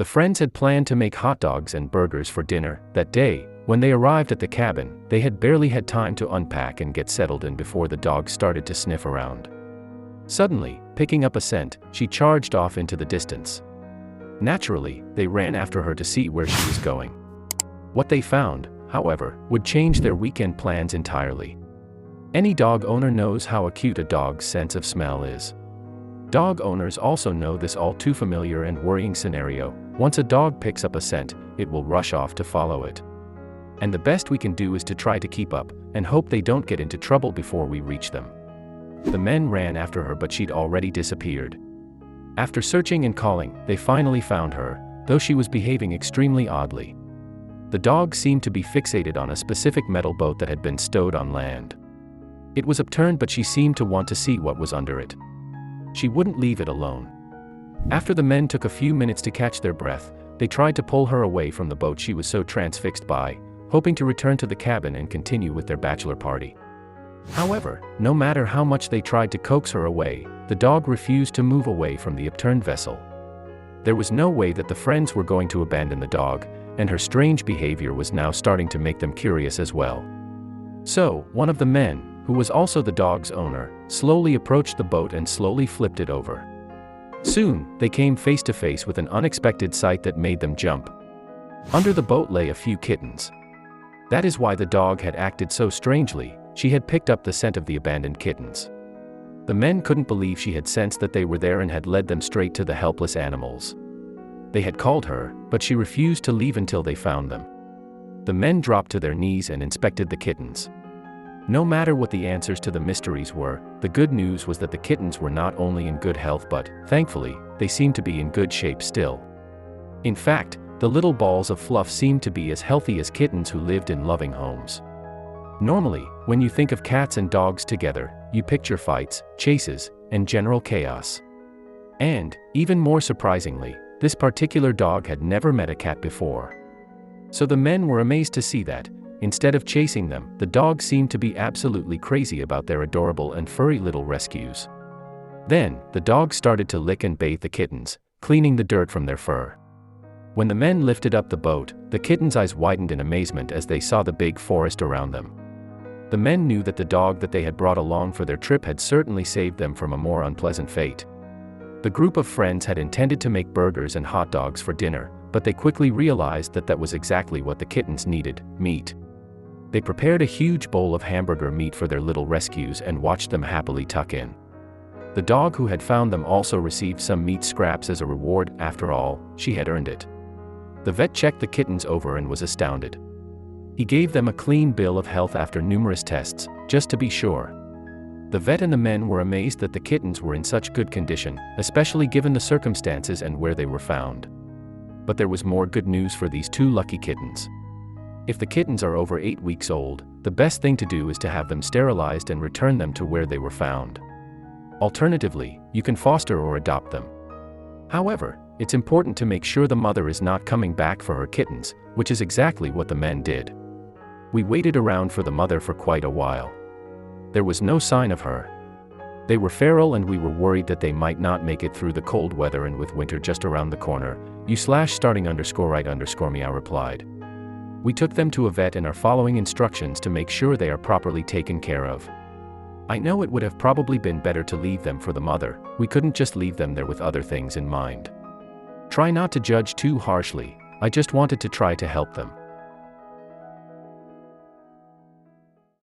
The friends had planned to make hot dogs and burgers for dinner that day. When they arrived at the cabin, they had barely had time to unpack and get settled in before the dog started to sniff around. Suddenly, picking up a scent, she charged off into the distance. Naturally, they ran after her to see where she was going. What they found, however, would change their weekend plans entirely. Any dog owner knows how acute a dog's sense of smell is. Dog owners also know this all too familiar and worrying scenario. Once a dog picks up a scent, it will rush off to follow it. And the best we can do is to try to keep up, and hope they don't get into trouble before we reach them. The men ran after her, but she'd already disappeared. After searching and calling, they finally found her, though she was behaving extremely oddly. The dog seemed to be fixated on a specific metal boat that had been stowed on land. It was upturned, but she seemed to want to see what was under it. She wouldn't leave it alone. After the men took a few minutes to catch their breath, they tried to pull her away from the boat she was so transfixed by, hoping to return to the cabin and continue with their bachelor party. However, no matter how much they tried to coax her away, the dog refused to move away from the upturned vessel. There was no way that the friends were going to abandon the dog, and her strange behavior was now starting to make them curious as well. So, one of the men, who was also the dog's owner, slowly approached the boat and slowly flipped it over. Soon, they came face to face with an unexpected sight that made them jump. Under the boat lay a few kittens. That is why the dog had acted so strangely. She had picked up the scent of the abandoned kittens. The men couldn't believe she had sensed that they were there and had led them straight to the helpless animals. They had called her, but she refused to leave until they found them. The men dropped to their knees and inspected the kittens. No matter what the answers to the mysteries were, the good news was that the kittens were not only in good health, but, thankfully, they seemed to be in good shape still. In fact, the little balls of fluff seemed to be as healthy as kittens who lived in loving homes. Normally, when you think of cats and dogs together, you picture fights, chases, and general chaos. And, even more surprisingly, this particular dog had never met a cat before. So the men were amazed to see that, instead of chasing them, the dog seemed to be absolutely crazy about their adorable and furry little rescues. Then, the dog started to lick and bathe the kittens, cleaning the dirt from their fur. When the men lifted up the boat, the kittens' eyes widened in amazement as they saw the big forest around them. The men knew that the dog that they had brought along for their trip had certainly saved them from a more unpleasant fate. The group of friends had intended to make burgers and hot dogs for dinner, but they quickly realized that that was exactly what the kittens needed: meat. They prepared a huge bowl of hamburger meat for their little rescues and watched them happily tuck in. The dog who had found them also received some meat scraps as a reward. After all, she had earned it. The vet checked the kittens over and was astounded. He gave them a clean bill of health after numerous tests, just to be sure. The vet and the men were amazed that the kittens were in such good condition, especially given the circumstances and where they were found. But there was more good news for these two lucky kittens. If the kittens are over 8 weeks old, the best thing to do is to have them sterilized and return them to where they were found. Alternatively, you can foster or adopt them. However, it's important to make sure the mother is not coming back for her kittens, which is exactly what the men did. We waited around for the mother for quite a while. There was no sign of her. They were feral and we were worried that they might not make it through the cold weather, and with winter just around the corner, /starting_right_me, I replied. We took them to a vet and are following instructions to make sure they are properly taken care of. I know it would have probably been better to leave them for the mother. We couldn't just leave them there with other things in mind. Try not to judge too harshly. I just wanted to try to help them.